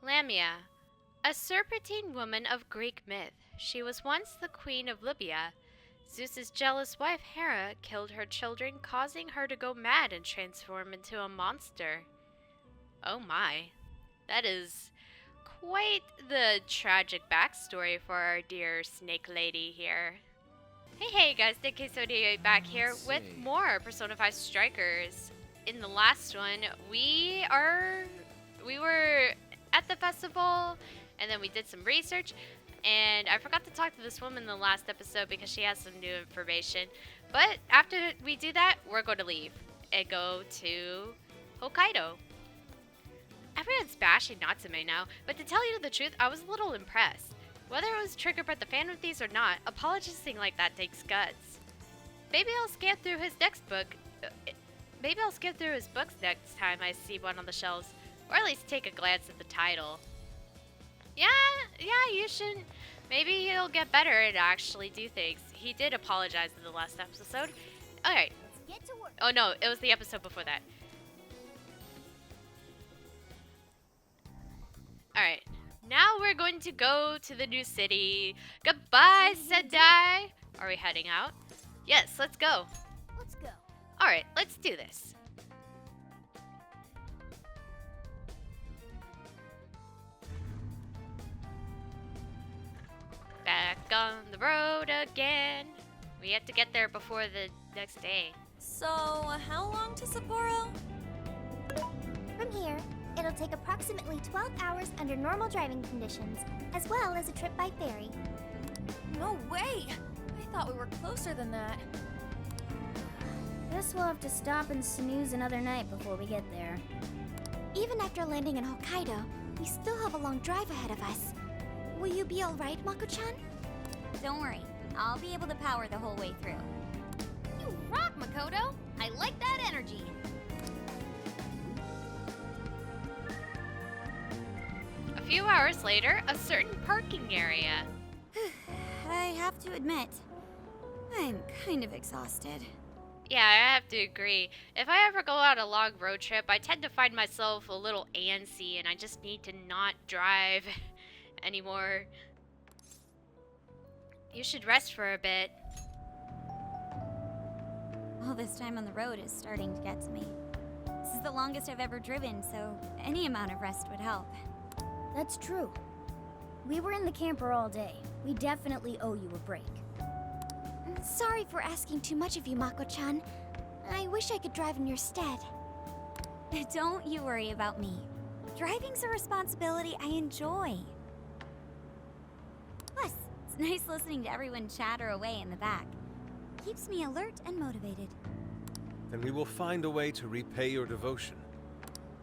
Lamia, a serpentine woman of Greek myth. She was once the queen of Libya. Zeus's jealous wife Hera killed her children, causing her to go mad and transform into a monster. Oh my. That is quite the tragic backstory for our dear snake lady here. Hey guys, DKSO88 back here with more Persona 5 Strikers. In the last one, we were at the festival, and then we did some research, and I forgot to talk to this woman in the last episode because she has some new information. But after we do that, we're going to leave and go to Hokkaido. Everyone's bashing Natsume now, but to tell you the truth, I was a little impressed. Whether it was triggered by the Phantom Thieves or not, apologizing like that takes guts. Maybe I'll scan through his next book. Maybe I'll skip through his books next time I see one on the shelves, or at least take a glance at the title. Yeah, you should. Maybe he'll get better and actually do things. He did apologize in the last episode. Alright. Get to work. Oh no, it was the episode before that. Alright. Now we're going to go to the new city. Goodbye, Sendai! Are we heading out? Yes, let's go. Let's go. Alright, let's do this. Back on the road again. We have to get there before the next day. So, how long to Sapporo? From here, it'll take approximately 12 hours under normal driving conditions, as well as a trip by ferry. No way! I thought we were closer than that. Guess we'll have to stop and snooze another night before we get there. Even after landing in Hokkaido, we still have a long drive ahead of us. Will you be alright, Mako-chan? Don't worry, I'll be able to power the whole way through. You rock, Makoto! I like that energy! A few hours later, a certain parking area. I have to admit, I'm kind of exhausted. Yeah, I have to agree. If I ever go on a long road trip, I tend to find myself a little antsy and I just need to not drive anymore. You should rest for a bit. All this time on the road is starting to get to me. This is the longest I've ever driven, so any amount of rest would help. That's true. We were in the camper all day. We definitely owe you a break. Sorry for asking too much of you, Mako-chan. I wish I could drive in your stead. Don't you worry about me. Driving's a responsibility I enjoy. Plus, it's nice listening to everyone chatter away in the back. Keeps me alert and motivated. Then we will find a way to repay your devotion.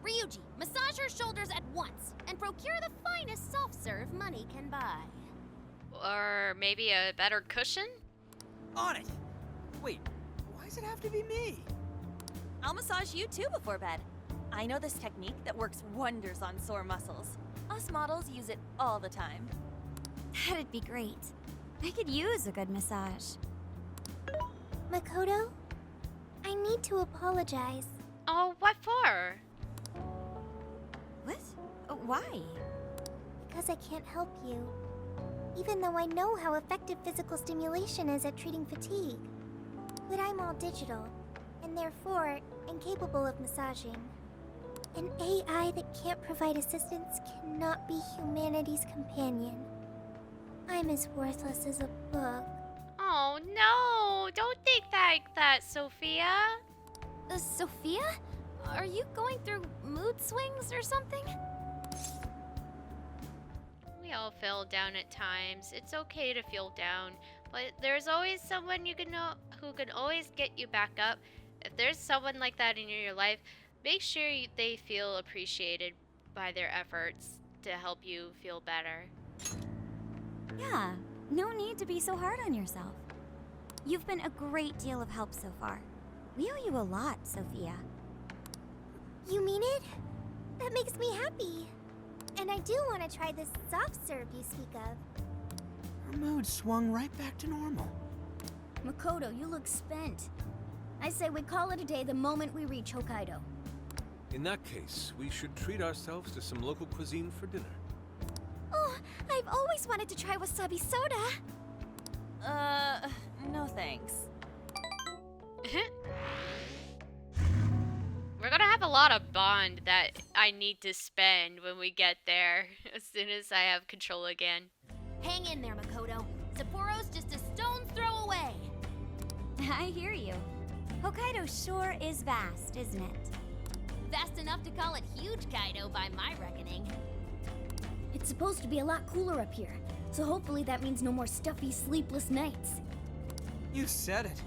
Ryuji, massage her shoulders at once and procure the finest soft-serve money can buy. Or maybe a better cushion? On it! Wait, why does it have to be me? I'll massage you too before bed. I know this technique that works wonders on sore muscles. Us models use it all the time. That'd be great. I could use a good massage. Makoto, I need to apologize. Oh, what for? What? Why? Because I can't help you. Even though I know how effective physical stimulation is at treating fatigue. But I'm all digital, and therefore incapable of massaging. An AI that can't provide assistance cannot be humanity's companion. I'm as worthless as a book. Oh no, don't think like that, Sophia. Sophia? Are you going through mood swings or something? We all feel down at times. It's okay to feel down, but there's always someone you can know who can always get you back up. If there's someone like that in your life, make sure they feel appreciated by their efforts to help you feel better. Yeah, no need to be so hard on yourself. You've been a great deal of help so far. We owe you a lot, Sophia. You mean it? That makes me happy. And I do want to try this soft serve you speak of. Her mood swung right back to normal. Makoto, you look spent. I say we call it a day the moment we reach Hokkaido. In that case, we should treat ourselves to some local cuisine for dinner. Oh, I've always wanted to try wasabi soda. No thanks. We're gonna have a lot of bond that I need to spend when we get there, as soon as I have control again. Hang in there, Makoto. Sapporo's just a stone's throw away. I hear you. Hokkaido sure is vast, isn't it? Vast enough to call it huge, Kaido, by my reckoning. It's supposed to be a lot cooler up here, so hopefully that means no more stuffy, sleepless nights. You said it.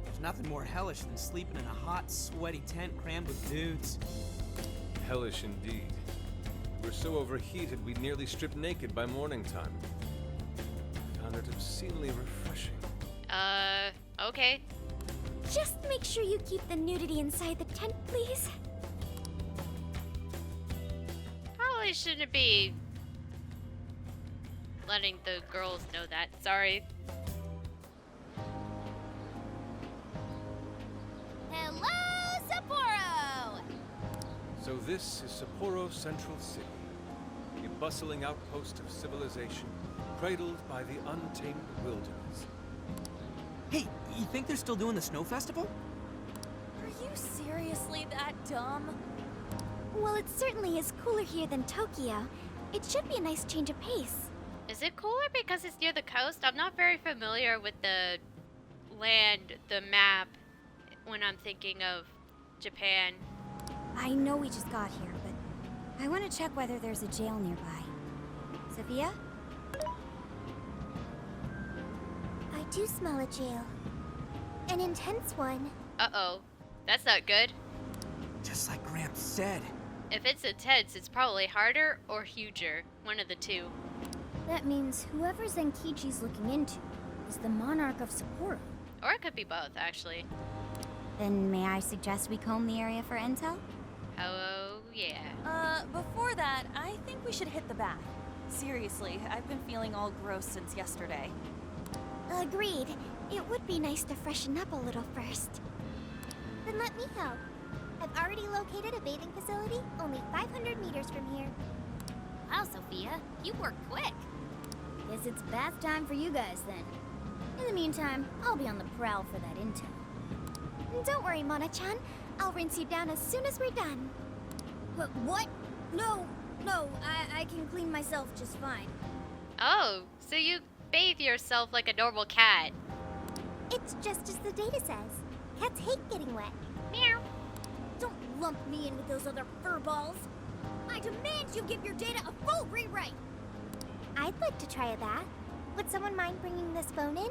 There's nothing more hellish than sleeping in a hot, sweaty tent crammed with dudes. Hellish indeed. We're so overheated we nearly stripped naked by morning time. I found it obscenely refreshing. Okay. Just make sure you keep the nudity inside the tent, please. Probably shouldn't be letting the girls know that. Sorry. Hello, Sapporo! So this is Sapporo Central City, a bustling outpost of civilization, cradled by the untamed wilderness. Hey, you think they're still doing the snow festival? Are you seriously that dumb? Well, it certainly is cooler here than Tokyo. It should be a nice change of pace. Is it cooler because it's near the coast? I'm not very familiar with the land, the map, when I'm thinking of Japan. I know we just got here, but I want to check whether there's a jail nearby. Sophia? I do smell a jail. An intense one. Uh-oh. That's not good. Just like Gramps said. If it's intense, it's probably harder or huger. One of the two. That means whoever Zenkichi's looking into is the monarch of Sapporo. Or it could be both, actually. Then may I suggest we comb the area for intel? Oh, yeah. Before that, I think we should hit the bath. Seriously, I've been feeling all gross since yesterday. Agreed. It would be nice to freshen up a little first. Then let me help. I've already located a bathing facility only 500 meters from here. Wow, Sophia, you work quick. Guess it's bath time for you guys then. In the meantime, I'll be on the prowl for that intel. Don't worry, Mona-chan. I'll rinse you down as soon as we're done. What? No, I can clean myself just fine. Oh, so you bathe yourself like a normal cat. It's just as the data says. Cats hate getting wet. Meow. Don't lump me in with those other furballs. I demand you give your data a full rewrite. I'd like to try a bath. Would someone mind bringing this phone in?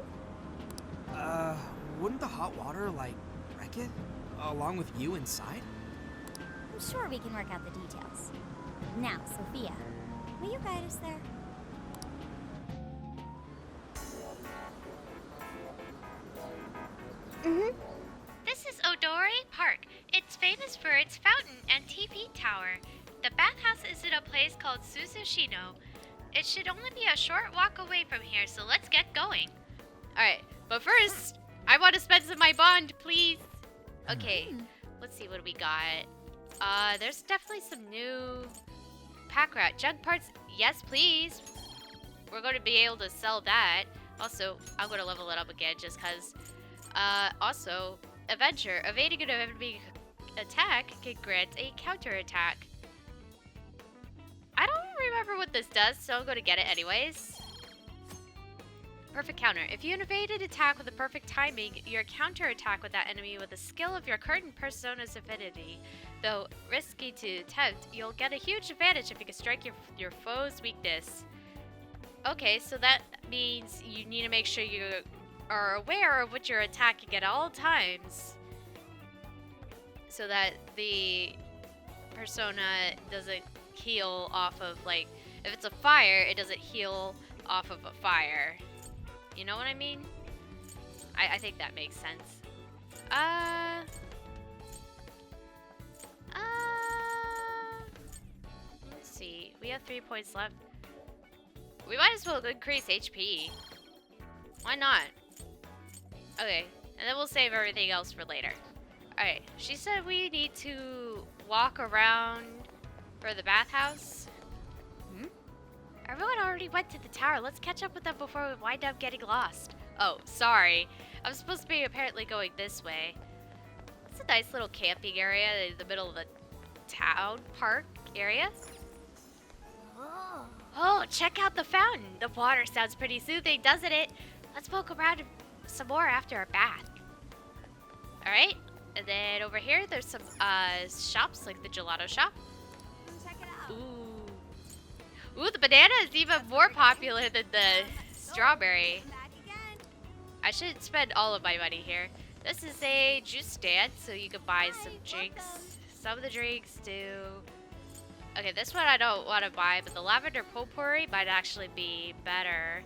Wouldn't the hot water, like, wreck it? Along with you inside? I'm sure we can work out the details. Now, Sophia, will you guide us there? This is Odori Park. It's famous for its fountain and TV tower. The bathhouse is in a place called Suzushino. It should only be a short walk away from here, so let's get going. Alright, but first, I want to spend some of my bond, please. Okay, let's see what we got. There's definitely some new pack rat junk parts. Yes, please. We're going to be able to sell that. Also, I'm going to level it up again just because. Also, adventure. Evading an enemy attack can grant a counterattack. I don't remember what this does, so I'm going to get it anyways. Perfect counter. If you evade an attack with a perfect timing, your counterattack with that enemy with a skill of your current persona's affinity. Though risky to attempt, you'll get a huge advantage if you can strike your foe's weakness. Okay, so that means you need to make sure you are aware of what you're attacking at all times, so that the persona doesn't heal off of, like, if it's a fire, it doesn't heal off of a fire. You know what I mean? I think that makes sense. Let's see. We have 3 points left. We might as well increase HP. Why not? Okay, and then we'll save everything else for later. Alright, she said we need to walk around for the bathhouse? Hmm? Everyone already went to the tower. Let's catch up with them before we wind up getting lost. Oh, sorry. I'm supposed to be apparently going this way. It's a nice little camping area in the middle of the town park area. Oh. Oh, check out the fountain. The water sounds pretty soothing, doesn't it? Let's poke around some more after our bath. Alright, and then over here there's some shops, like the gelato shop. Check it out. Ooh, the banana is even more popular than the strawberry. Back again. I should spend all of my money here. This is a juice stand, so you can buy some drinks. Some of the drinks do. Okay, this one I don't want to buy, but the lavender potpourri might actually be better.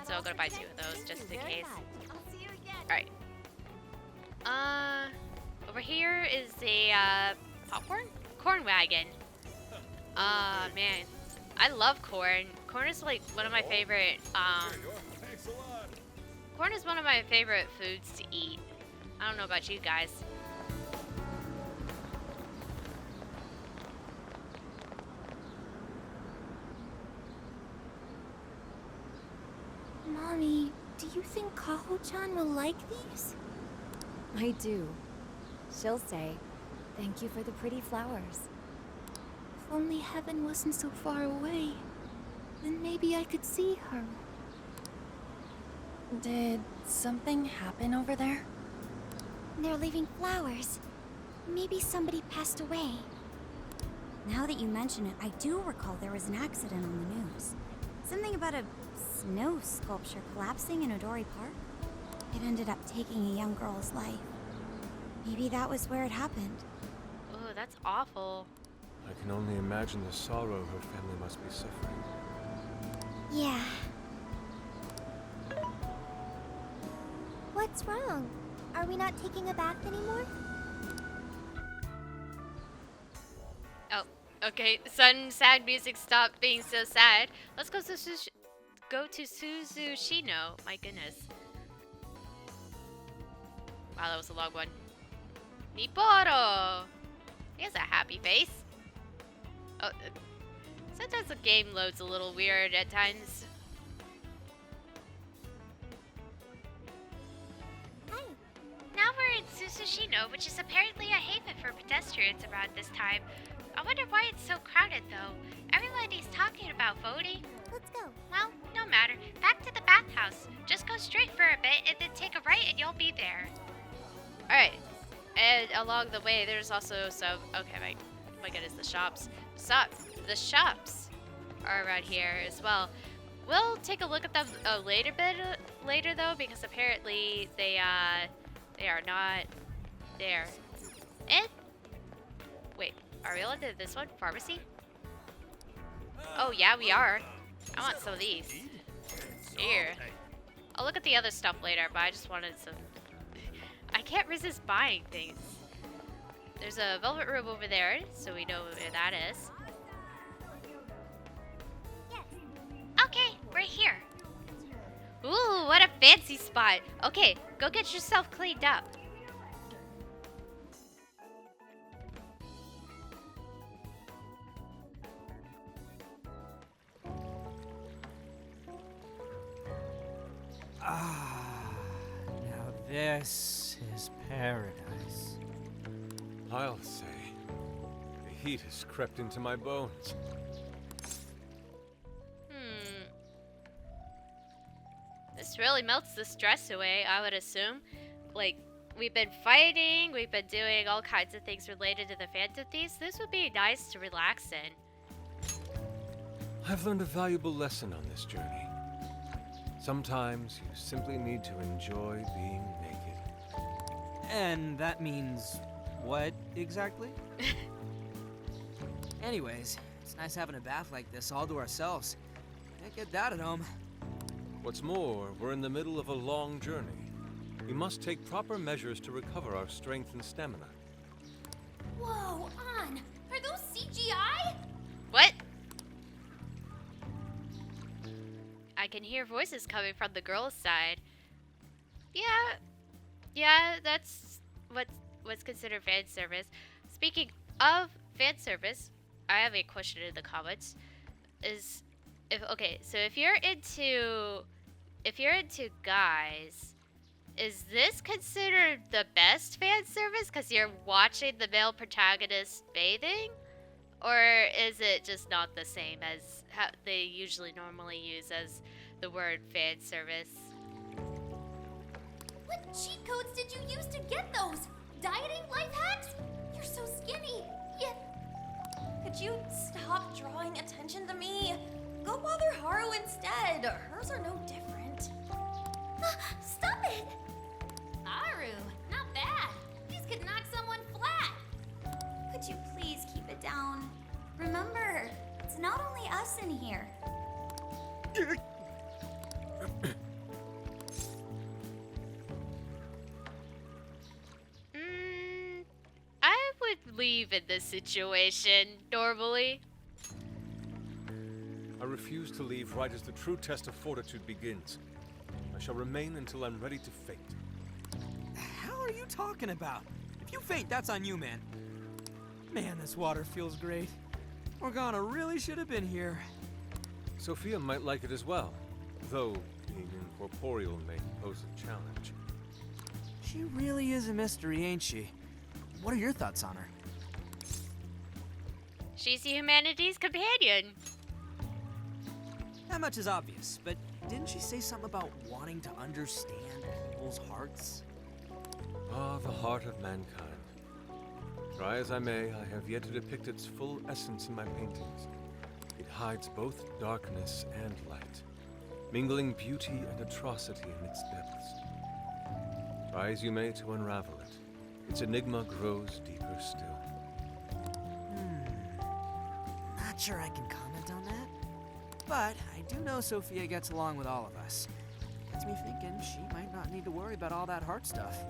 So I'm gonna buy 2 of those just in case. I'll see you again. Alright. Over here is a corn wagon. Man, I love corn. Corn is like one of my favorite. Corn is one of my favorite foods to eat. I don't know about you guys. Mommy, do you think Kaho-chan will like these? I do. She'll say, "Thank you for the pretty flowers." If only heaven wasn't so far away, then maybe I could see her. Did something happen over there? They're leaving flowers. Maybe somebody passed away. Now that you mention it, I do recall there was an accident on the news. Something about a snow sculpture collapsing in Odori Park. It ended up taking a young girl's life. Maybe that was where it happened. Oh, that's awful. I can only imagine the sorrow her family must be suffering. Yeah. What's wrong? Are we not taking a bath anymore? Oh, okay. Sudden sad music stopped being so sad. Let's go to Suzushino. My goodness. Wow, that was a long one. Nipporo! He has a happy face. Oh, sometimes the game loads a little weird at times. Hi. Now we're in Suzushino, which is apparently a haven for pedestrians around this time. I wonder why it's so crowded, though. Everybody's talking about voting. Let's go. Well, no matter. Back to the bathhouse. Just go straight for a bit and then take a right and you'll be there. Alright. And along the way, there's also some... Okay, my goodness, the shops. The shops are around here as well. We'll take a look at them a later though, because apparently they are not there. And... Wait, are we on to this one? Pharmacy? Oh, yeah, we are. I want some of these. Here. I'll look at the other stuff later, but I just wanted some... I can't resist buying things. There's a velvet room over there, so we know where that is. Okay, we're here. Ooh, what a fancy spot. Okay, go get yourself cleaned up. Now this is paradise. I'll say, the heat has crept into my bones. This really melts the stress away, I would assume. Like, we've been fighting, we've been doing all kinds of things related to the Phantom Thieves. This would be nice to relax in. I've learned a valuable lesson on this journey. Sometimes you simply need to enjoy being naked. And that means what exactly? Anyways, it's nice having a bath like this all to ourselves. Can't get that at home. What's more, we're in the middle of a long journey. We must take proper measures to recover our strength and stamina. Whoa, An! Are those CGI? What? I can hear voices coming from the girls' side. Yeah, that's what's considered fan service. Speaking of fan service, I have a question in the comments. If you're into guys, is this considered the best fan service because you're watching the male protagonist bathing? Or is it just not the same as how they usually normally use as the word fan service? What cheat codes did you use to get those? Dieting life hacks? You're so skinny. Yeah. Could you stop drawing attention to me? Go bother Haru instead. Hers are no different. Stop it! Aru, not bad. These could knock someone flat. Could you please keep it down? Remember, it's not only us in here. I would leave in this situation, normally. I refuse to leave right as the true test of fortitude begins. I shall remain until I'm ready to faint. The hell are you talking about? If you faint, that's on you, man. Man, this water feels great. Morgana really should have been here. Sophia might like it as well, though being incorporeal may pose a challenge. She really is a mystery, ain't she? What are your thoughts on her? She's humanity's companion. That much is obvious, but didn't she say something about wanting to understand people's hearts? Ah, the heart of mankind. Try as I may, I have yet to depict its full essence in my paintings. It hides both darkness and light, mingling beauty and atrocity in its depths. Try as you may to unravel it, its enigma grows deeper still. Not sure I can comment on that, but I do know Sophia gets along with all of us. Gets me thinking she might not need to worry about all that heart stuff.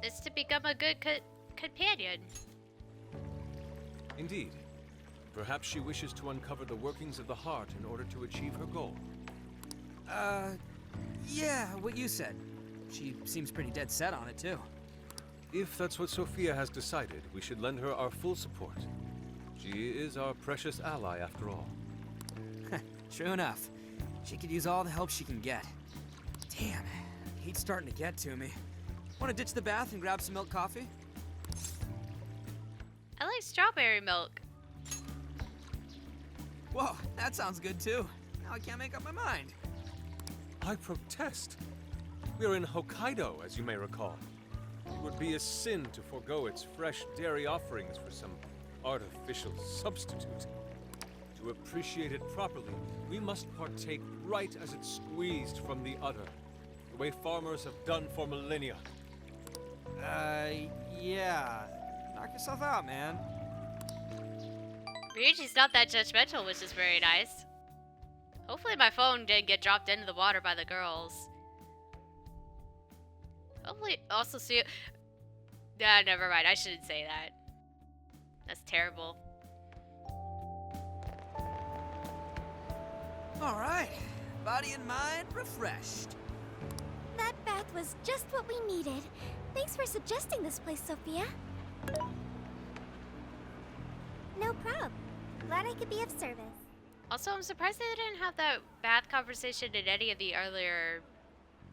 Is to become a good companion. Indeed. Perhaps she wishes to uncover the workings of the heart in order to achieve her goal. Yeah, what you said. She seems pretty dead set on it, too. If that's what Sophia has decided, we should lend her our full support. She is our precious ally, after all. True enough. She could use all the help she can get. Damn, heat's starting to get to me. Want to ditch the bath and grab some milk coffee? I like strawberry milk. Whoa, that sounds good too. Now I can't make up my mind. I protest. We are in Hokkaido, as you may recall. It would be a sin to forego its fresh dairy offerings for some artificial substitute. To appreciate it properly, we must partake right as it's squeezed from the udder, the way farmers have done for millennia. Yeah. Knock yourself out, man. Ryuji's not that judgmental, which is very nice. Hopefully my phone didn't get dropped into the water by the girls. Hopefully also see. Nah, never mind. I shouldn't say that. That's terrible. All right. Body and mind refreshed. That bath was just what we needed. Thanks for suggesting this place, Sophia. No prob. Glad I could be of service. Also, I'm surprised they didn't have that bath conversation in any of the earlier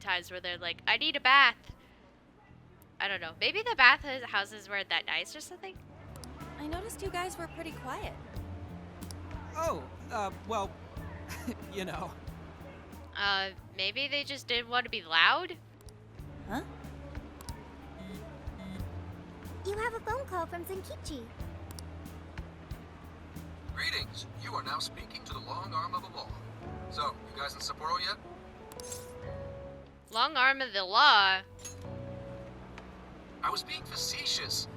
times where they're like, I need a bath. I don't know. Maybe the bath houses weren't that nice or something? I noticed you guys were pretty quiet. Oh, well, you know. Maybe they just didn't want to be loud? Huh? You have a phone call from Zenkichi. Greetings. You are now speaking to the long arm of the law. So, you guys in Sapporo yet? Long arm of the law? I was being facetious.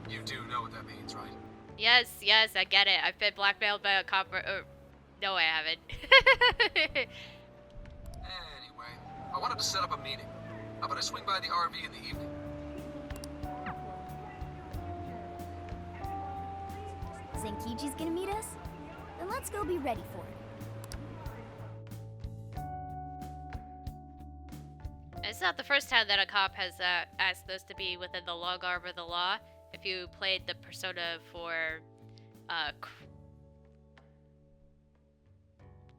You do know what that means, right? Yes, I get it. I've been blackmailed by a cop. No, I haven't. Anyway, I wanted to set up a meeting. How about I swing by the RV in the evening? Zenkichi's gonna meet us? Then let's go be ready for it. Is not the first time that a cop has asked us to be within the long arm of the law. If you played the Persona 4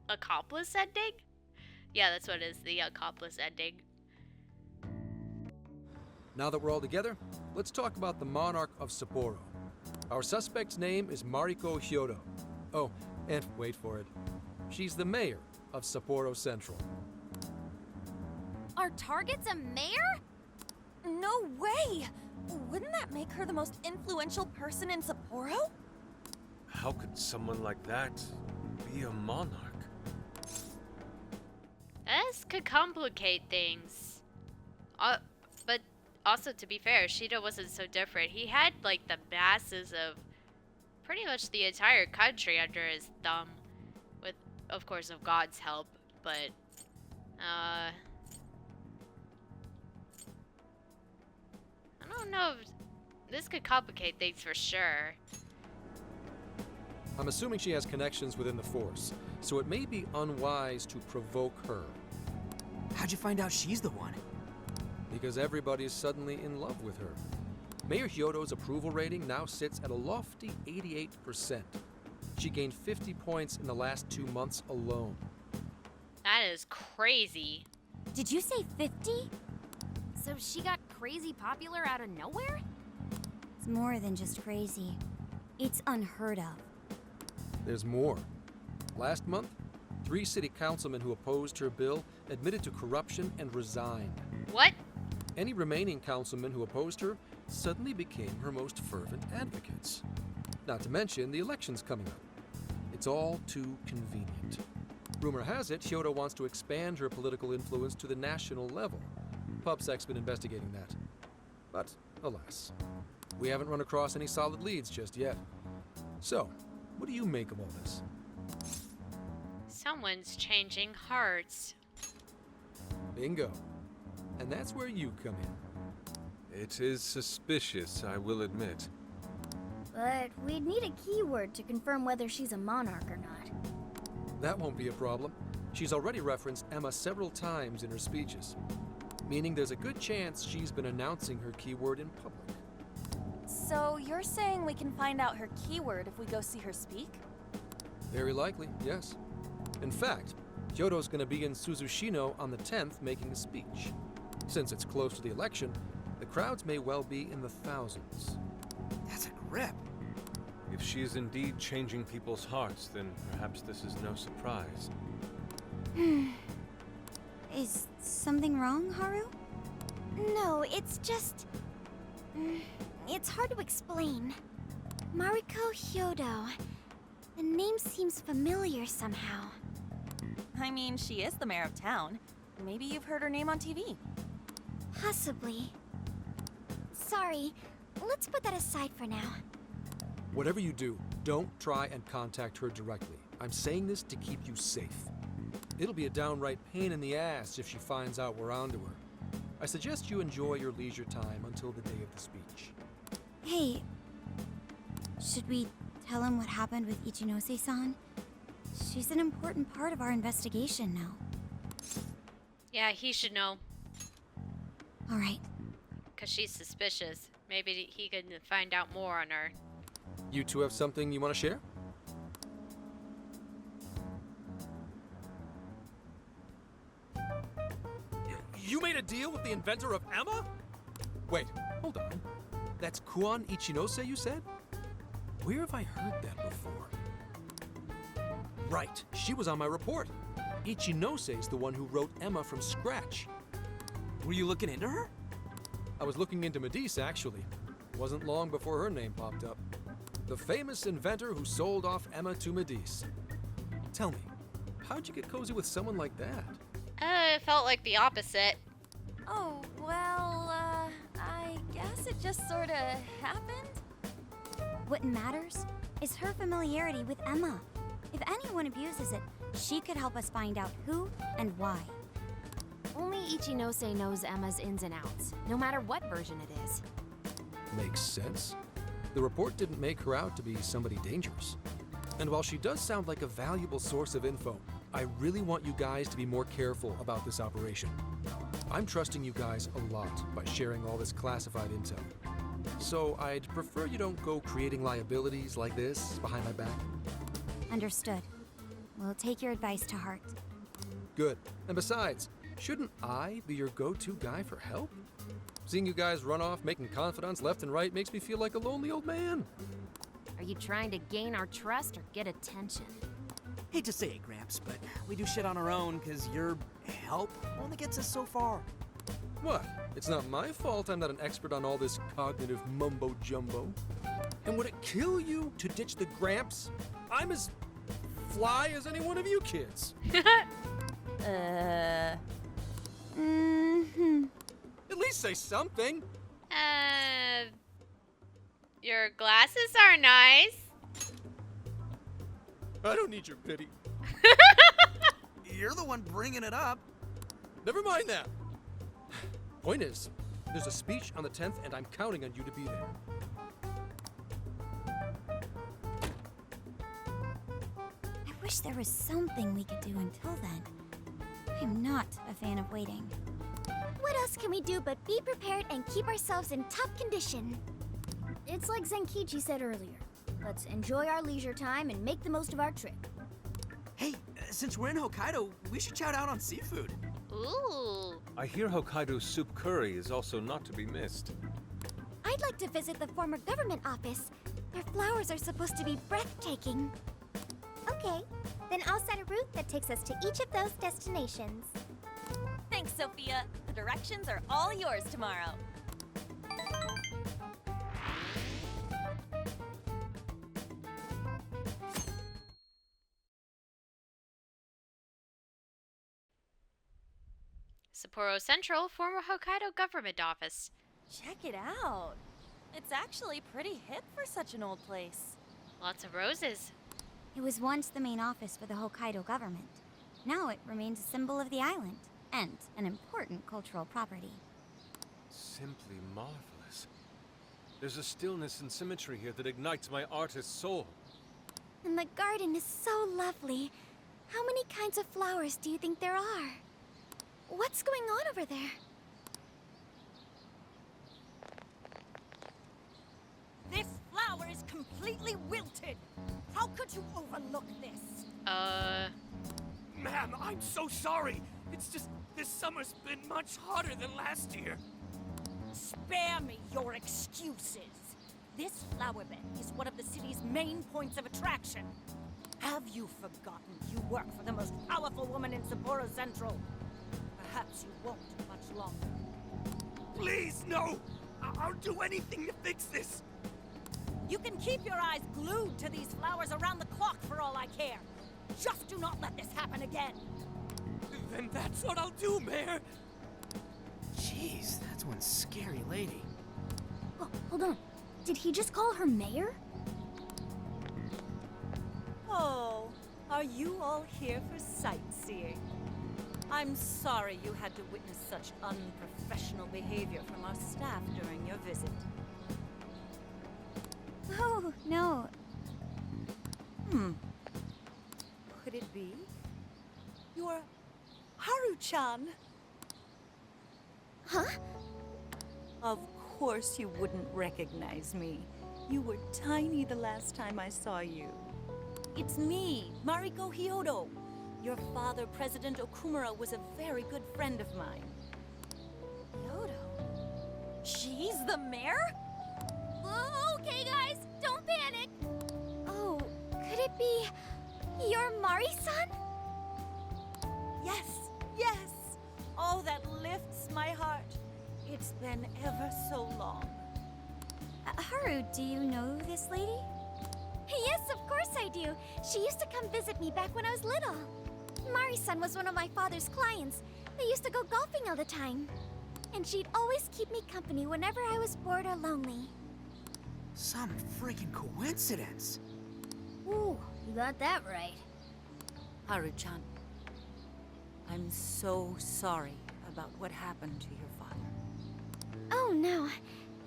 accomplice ending? Yeah, that's what it is, the accomplice ending. Now that we're all together, let's talk about the monarch of Sapporo. Our suspect's name is Mariko Hyodo. Oh, and wait for it. She's the mayor of Sapporo Central. Our target's a mayor? No way! Wouldn't that make her the most influential person in Sapporo? How could someone like that be a monarch? This could complicate things. But also, to be fair, Shido wasn't so different. He had, like, the masses of pretty much the entire country under his thumb. With, of course, of God's help. But, I don't know if this could complicate things for sure. I'm assuming she has connections within the force, so it may be unwise to provoke her. How'd you find out she's the one? Because everybody's suddenly in love with her. Mayor Hyodo's approval rating now sits at a lofty 88%. She gained 50 points in the last 2 months alone. That is crazy. Did you say 50? So she got crazy popular out of nowhere? It's more than just crazy. It's unheard of. There's more. Last month, 3 city councilmen who opposed her bill admitted to corruption and resigned. What? Any remaining councilmen who opposed her suddenly became her most fervent advocates. Not to mention the elections coming up. It's all too convenient. Rumor has it, Hyodo wants to expand her political influence to the national level. PubSec's been investigating that. But, alas, we haven't run across any solid leads just yet. So, what do you make of all this? Someone's changing hearts. Bingo. And that's where you come in. It is suspicious, I will admit. But we'd need a keyword to confirm whether she's a monarch or not. That won't be a problem. She's already referenced Emma several times in her speeches. Meaning there's a good chance she's been announcing her keyword in public. So you're saying we can find out her keyword if we go see her speak? Very likely, yes. In fact, Hyodo's gonna be in Suzushino on the 10th making a speech. Since it's close to the election, the crowds may well be in the thousands. That's a grip. If she is indeed changing people's hearts, then perhaps this is no surprise. Is something wrong, Haru? No, it's just... it's hard to explain. Mariko Hyodo. The name seems familiar somehow. I mean, she is the mayor of town. Maybe you've heard her name on TV. Possibly. Sorry, let's put that aside for now. Whatever you do, don't try and contact her directly. I'm saying this to keep you safe. It'll be a downright pain in the ass if she finds out we're onto her. I suggest you enjoy your leisure time until the day of the speech. Hey, should we tell him what happened with Ichinose-san? She's an important part of our investigation now. Yeah, he should know. All right. Because she's suspicious. Maybe he can find out more on her. You two have something you want to share? You made a deal with the inventor of Emma? Wait, hold on. That's Kuon Ichinose, you said? Where have I heard that before? Right, she was on my report. Ichinose's the one who wrote Emma from scratch. Were you looking into her? I was looking into Medice, actually. Wasn't long before her name popped up. The famous inventor who sold off Emma to Medice. Tell me, how'd you get cozy with someone like that? It felt like the opposite. Oh, well, I guess it just sorta happened. What matters is her familiarity with Emma. If anyone abuses it, she could help us find out who and why. Only Ichinose knows Emma's ins and outs, no matter what version it is. Makes sense. The report didn't make her out to be somebody dangerous. And while she does sound like a valuable source of info, I really want you guys to be more careful about this operation. I'm trusting you guys a lot by sharing all this classified intel. So I'd prefer you don't go creating liabilities like this behind my back. Understood. We'll take your advice to heart. Good. And besides, shouldn't I be your go-to guy for help? Seeing you guys run off making confidants left and right makes me feel like a lonely old man. Are you trying to gain our trust or get attention? Hate to say it, Gramps, but we do shit on our own because your help only gets us so far. What? It's not my fault I'm not an expert on all this cognitive mumbo-jumbo. And would it kill you to ditch the Gramps? I'm as fly as any one of you kids. At least say something. Your glasses are nice. I don't need your pity. You're the one bringing it up. Never mind that. Point is, there's a speech on the 10th, and I'm counting on you to be there. I wish there was something we could do until then. I'm not a fan of waiting. What else can we do but be prepared and keep ourselves in top condition? It's like Zenkichi said earlier. Let's enjoy our leisure time and make the most of our trip. Hey, since we're in Hokkaido, we should shout out on seafood. Ooh. I hear Hokkaido's soup curry is also not to be missed. I'd like to visit the former government office. Their flowers are supposed to be breathtaking. Okay, then I'll set a route that takes us to each of those destinations. Thanks, Sophia. The directions are all yours tomorrow. Sapporo Central, former Hokkaido government office. Check it out. It's actually pretty hip for such an old place. Lots of roses. It was once the main office for the Hokkaido government. Now it remains a symbol of the island, and an important cultural property. Simply marvelous. There's a stillness and symmetry here that ignites my artist's soul. And the garden is so lovely. How many kinds of flowers do you think there are? What's going on over there? This flower is completely wilted. How could you overlook this? Ma'am, I'm so sorry. It's just this summer's been much hotter than last year. Spare me your excuses. This flower bed is one of the city's main points of attraction. Have you forgotten you work for the most powerful woman in Sapporo Central? Perhaps you won't much longer. Please, no! I'll do anything to fix this. You can keep your eyes glued to these flowers around the clock for all I care. Just do not let this happen again. Then that's what I'll do, Mayor. Jeez, that's one scary lady. Oh, hold on. Did he just call her mayor? Oh, are you all here for sightseeing? I'm sorry you had to witness such unprofessional behavior from our staff during your visit. Oh, no. Could it be? You're Haru-chan? Huh? Of course you wouldn't recognize me. You were tiny the last time I saw you. It's me, Mariko Hyodo. Your father, President Okumura, was a very good friend of mine. Hyodo? She's the mayor? Okay, guys, don't panic. Oh, could it be your Mari-san? Yes, yes. Oh, that lifts my heart. It's been ever so long. Haru, do you know this lady? Yes, of course I do. She used to come visit me back when I was little. Mari-san was one of my father's clients. They used to go golfing all the time. And she'd always keep me company whenever I was bored or lonely. Some freaking coincidence. Ooh, you got that right. Haru-chan, I'm so sorry about what happened to your father. Oh, no.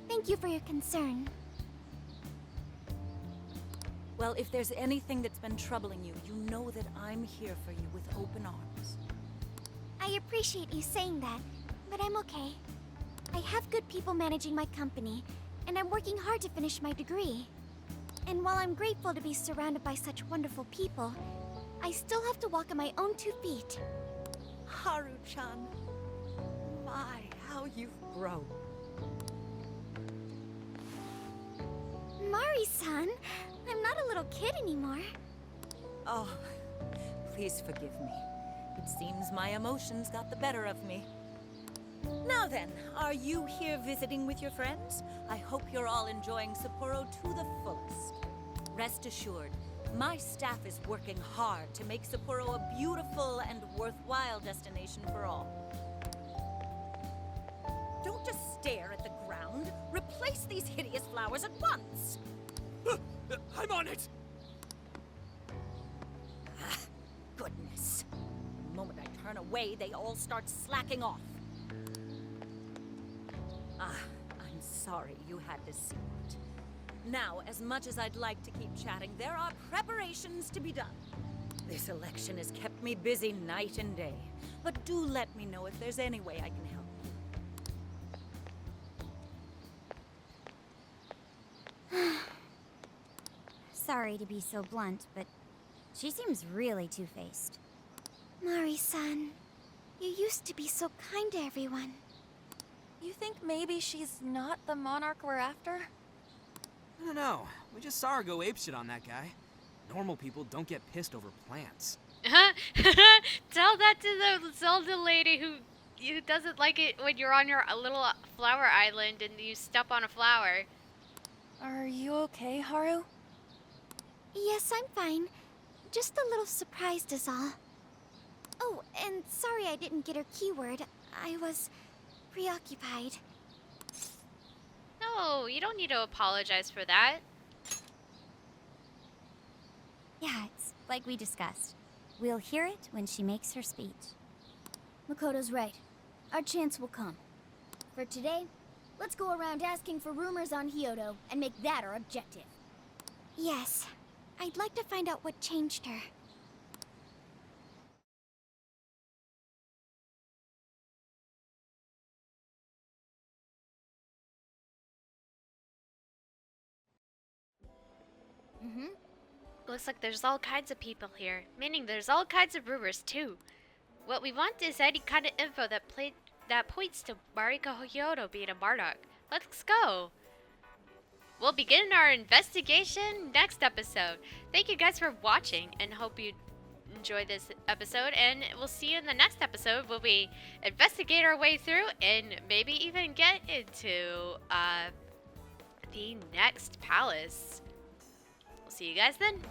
Thank you for your concern. Well, if there's anything that's been troubling you, you know that I'm here for you with open arms. I appreciate you saying that. but I'm okay. I have good people managing my company, and I'm working hard to finish my degree. And while I'm grateful to be surrounded by such wonderful people, I still have to walk on my own 2 feet. Haru-chan. My, how you've grown. Mari-san, I'm not a little kid anymore. Oh, please forgive me. It seems my emotions got the better of me. Now then, are you here visiting with your friends? I hope you're all enjoying Sapporo to the fullest. Rest assured, my staff is working hard to make Sapporo a beautiful and worthwhile destination for all. Don't just stare at the ground. Replace these hideous flowers at once. I'm on it! Ah, goodness. The moment I turn away, they all start slacking off. Ah, I'm sorry you had to see it. Now, as much as I'd like to keep chatting, there are preparations to be done. This election has kept me busy night and day. But do let me know if there's any way I can help you. Sorry to be so blunt, but she seems really two-faced. Mari-san, you used to be so kind to everyone. You think maybe she's not the monarch we're after? I don't know. We just saw her go apeshit on that guy. Normal people don't get pissed over plants. Tell that to the Zelda lady who doesn't like it when you're on your little flower island and you step on a flower. Are you okay, Haru? Yes, I'm fine. Just a little surprised is all. Oh, and sorry I didn't get her keyword. I was preoccupied. No, you don't need to apologize for that. Yeah, it's like we discussed. We'll hear it when she makes her speech. Makoto's right. Our chance will come. For today, let's go around asking for rumors on Hyoto and make that our objective. Yes, I'd like to find out what changed her. Looks like there's all kinds of people here, meaning there's all kinds of rumors too. What we want is any kind of info that points to Mariko Hyoto being a monarch. Let's go! We'll begin our investigation next episode. Thank you guys for watching and hope you enjoyed this episode, and we'll see you in the next episode where we investigate our way through and maybe even get into the next palace. We'll see you guys then.